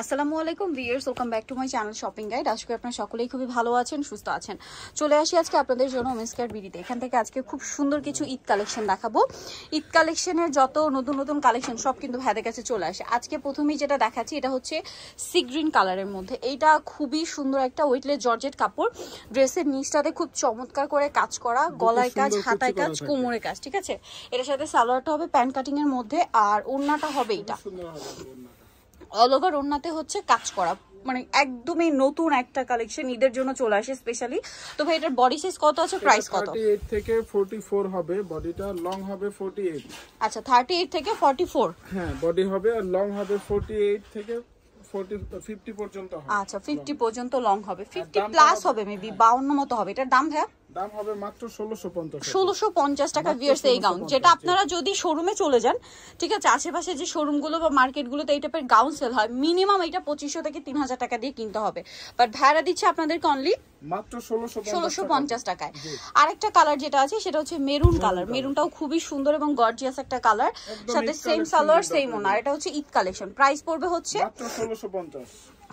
আসসালামু আলাইকুম viewers, welcome back to my channel shopping guide. আজকে আপনারা সকলেই খুবই ভালো আছেন, সুস্থ আছেন। চলে আসি আজকে আপনাদের জন্য ওমেন্স কেয়ার বিডিতে। এখান থেকে আজকে খুব সুন্দর কিছু ঈদ কালেকশন দেখাবো। ঈদ কালেকশনের যত নতুন নতুন কালেকশন সব কিন্তু ভাইদের কাছে চলে আসে। আজকে প্রথমেই যেটা দেখাচ্ছি এটা হচ্ছে সি গ্রিন কালারের মধ্যে। এইটা খুবই সুন্দর একটা ওয়েটলেস জর্জেট কাপড়। ড্রেসের নিচটাতে খুব চমৎকার করে কাজ করা, গলায় কাজ, হাতায় কাজ, কোমরে কাজ, ঠিক আছে। এটার সাথে সালোয়ারটা হবে প্যান্ট কাটিং এর মধ্যে, আর ওড়নাটা হবে এটা অল ওভার ওড়নাতে হচ্ছে কাজ করা, মানে একদমই নতুন একটা কালেকশন ঈদের জন্য চলে আসে স্পেশালি। তো ভাই এটার বডি সাইজ কত আছে, প্রাইস কত? 38 থেকে 44 হবে, বডিটা লং হবে 48। আচ্ছা 38 থেকে 44, হ্যাঁ বডি হবে, আর লং হবে 48 থেকে 50 পর্যন্ত হবে। আচ্ছা 50 পর্যন্ত লং হবে, 50 প্লাস হবে মেবি 52 মতো হবে। এটার দাম ভাই দাম হবে মাত্র 1650 টাকা ভিউয়ার্স এই গাউন, যেটা আপনারা যদি শোরুমে চলে যান, ঠিক আছে, আশেপাশে যে শোরুমগুলো বা মার্কেটগুলোতে এই টাইপের গাউন সেল হয় মিনিমাম এটা 2500 থেকে 3000 টাকা দিয়ে কিনতে হবে, বাট ভাড়া দিচ্ছে আপনাদেরকে অনলি মাত্র 1650 টাকায়। আরেকটা কালার যেটা আছে সেটা হচ্ছে মেরুন কালার। মেরুনটাও খুবই সুন্দর এবং গর্জিয়াস একটা কালার, সাথে সেম সালোয়ার সেম ওনা। এটা হচ্ছে ঈদ কালেকশন, প্রাইস পড়বে হচ্ছে মাত্র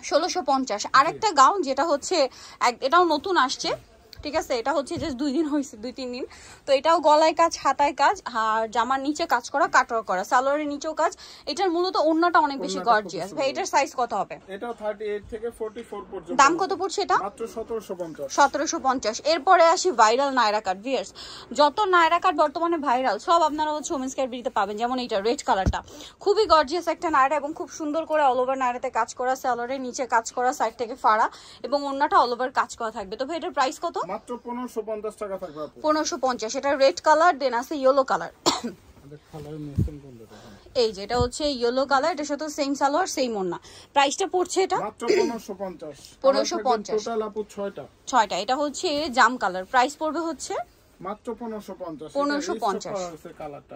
1650। আরেকটা গাউন যেটা হচ্ছে এটাও নতুন আসছে, ঠিক আছে, এটা হচ্ছে জাস্ট 2 দিন হয়েছে, 2-3 দিন। তো এটাও গলায় কাজ, হাতায় কাজ, আর জামার নিচে কাজ করা, কাটওয়ার্ক করা, সালোয়ারের নিচেও কাজ। এটার মূলত ওড়নাটা অনেক বেশি গর্জিয়াস। ভাই এটার সাইজ কত হবে? এটাও 38 থেকে 44 পর্যন্ত। দাম কত পড়ছে এটা? মাত্র 1750। 1750। এরপরে আসি ভাইরাল নায়রা কাট। ভিউয়ার্স যত নায়রা কাট বর্তমানে ভাইরাল সব আপনারা হচ্ছে ওমেন্স কেয়ার বিডিতে পাবেন। যেমন এইটা রেড কালারটা খুবই গর্জিয়াস একটা নায়রা এবং খুব সুন্দর করে অল ওভার নায়রাতে কাজ করা, সালোয়ারের নিচে কাজ করা, সাইড থেকে ফাড়া এবং ওড়নাটা অল ওভার কাজ করা থাকবে। তো ভাই এটার প্রাইস কত? মাত্র 1550 টাকা থাকবে আপু। 1550। এটা রেড কালার, দেন আছে ইয়েলো কালার। এই যে এটা হচ্ছে ইয়েলো কালার, এটার সাথে সেম সালোয়ার সেম ওড়না। প্রাইসটা পড়ছে এটা মাত্র 1550। 1550 টোটাল আপু 6টা। এটা হচ্ছে জাম কালার, প্রাইস পড়বে হচ্ছে মাত্র 1550। 1550 কালারটা।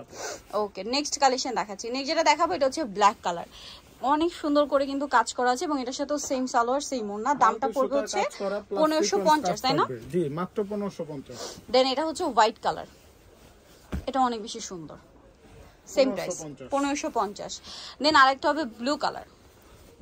ওকে, নেক্সট কালেকশন দেখাচ্ছি। নেক্সট যেটা দেখাবো এটা হচ্ছে ব্ল্যাক কালার। অনেক সুন্দর করে কিন্তু কাজ করা আছে এবং এটার সাথে সেম সালোয়ার সেম ওড়না। দামটা পড়বে হচ্ছে 1550, তাই না? জি মাত্র 1550। দেন এটা হচ্ছে হোয়াইট কালার, এটা অনেক বেশি সুন্দর, সেম প্রাইস 1550। দেন আরেকটা হবে ব্লু কালার।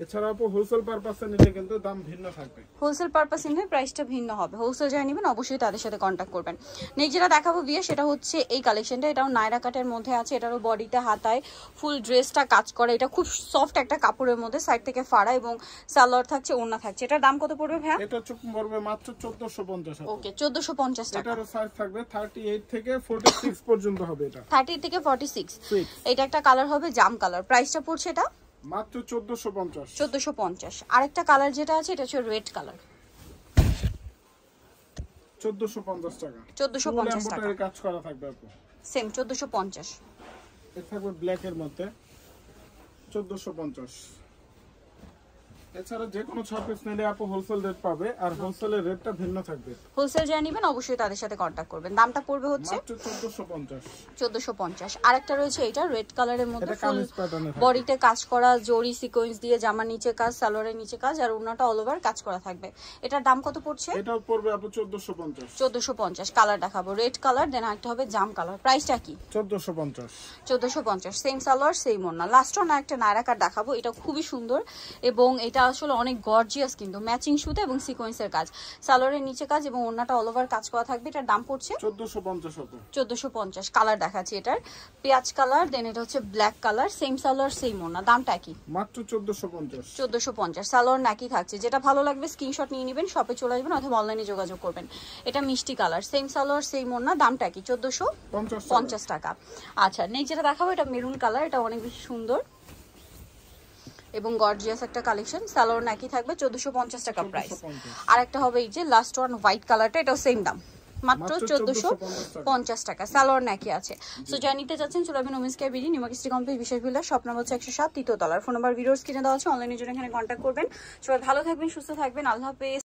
এছাড়া আপু হোলসেল পারপাসে নিলে কিন্তু দাম ভিন্ন থাকবে। হোলসেল পারপাস নিলে প্রাইসটা ভিন্ন হবে। হোলসেল যারা নেবেন অবশ্যই তাদের সাথে কন্ট্যাক্ট করবেন। নেক্সট যেটা দেখাবো বিয়ে সেটা হচ্ছে এই কালেকশনটা। এটাও নায়রা কাটের মধ্যে আছে, এটারও বডিতে হাতায় ফুল ড্রেসটা কাজ করে। এটা খুব সফট একটা কাপড়ের মধ্যে, সাইড থেকে ফাড়া এবং সালোয়ার থাকছে, ওড়না থাকছে। এটার দাম কত পড়বে ভাইয়া? এটা পড়বে মাত্র 1450। ওকে 1450 টাকা। এটার সাইজ থাকবে 38 থেকে 46 পর্যন্ত হবে। এটা 38 থেকে 46। এটা একটা কালার হবে জাম কালার, প্রাইসটা পড়ছে এটা মাত্র 1450। 1450। আরেকটা কালার যেটা আছে এটা হচ্ছে রেড কালার, 1450 টাকা। 1450 টাকা কাজ করা থাকবে আপু, সেম 1450। এটা থাকবে ব্ল্যাক এর মধ্যে 1450। এছাড়া যে কোনো 6 পিস নিলে আপু হোলসেল রেট পাবে, আর হোলসেলের রেটটা ভিন্ন থাকবে। হোলসেল যারা নেবেন অবশ্যই তাদের সাথে কন্ট্যাক্ট করবেন। দামটা পড়বে হচ্ছে মাত্র 1450। 1450। আরেকটা রয়েছে এটা রেড কালারের মধ্যে, এটা কামিজ প্যাটার্নে থাকবে, বডিতে কাজ করা, জরি সিকোয়েন্স দিয়ে জামার নিচে কাজ, সালোয়ারের নিচে কাজ, আর ওড়নাটা অল ওভার কাজ করা থাকবে। এটার দাম কত পড়ছে? এটাও পড়বে আপু 1450। 1450। কালার দেখাবো রেড কালার, দেন আরেকটা হবে জাম কালার। প্রাইসটা কি? 1450। 1450। সেম সালোয়ার সেম ওড়না। লাস্ট ওয়ান একটা নায়রা কাট দেখাবো, এটা খুবই সুন্দর এবং এটা আসলে অনেক গর্জিয়াস, কিন্তু ম্যাচিং সুতা এবং সিকোয়েন্সের কাজ, সালোয়ারের নিচে কাজ এবং ওড়নাটা অল ওভার কাজ করা থাকবে। এটার দাম পড়ছে 1450 আপু। 1450। কালার দেখাচ্ছি এটার পেঁয়াজ কালার, দেন এটা হচ্ছে black colour, same salwar same ওড়না। দামটা কি? মাত্র 1450। 1450। সালোয়ার নাকি থাকছে, যেটা ভালো লাগবে স্ক্রিনশট নিয়ে নেবেন, শপে চলে আসবেন অথবা অনলাইনে যোগাযোগ করবেন। এটা মিষ্টি কালার, সেম সালোয়ার সেম ওড়না। দামটা কি? 1450 টাকা। আচ্ছা নেক্সট যেটা দেখাবো এটা মেরুন কালার, এটা অনেক বেশি সুন্দর এবং গর্জিয়াস একটা কালেকশন। সালোয়ার নাকি থাকবে, 1450 টাকা প্রাইস। আর একটা হবে এই যে লাস্ট ওয়ান হোয়াইট কালারটা, এটাও সেম দাম, মাত্র 1450 টাকা। সালোয়ার নাকি আছে। সো যা নিতে যাচ্ছেন চলে আসবেন women's care BD, New Market complex, বিশেষ বিল্ডার, শপ নাম্বার হচ্ছে 107, তৃতীয় তলার। ফোন নাম্বার ভিডিওস কিনে দেওয়া আছে, অনলাইনে জন্য এখানে কন্ট্যাক্ট করবেন। সবাই ভালো থাকবেন, সুস্থ থাকবেন, আল্লাহ হাফেজ।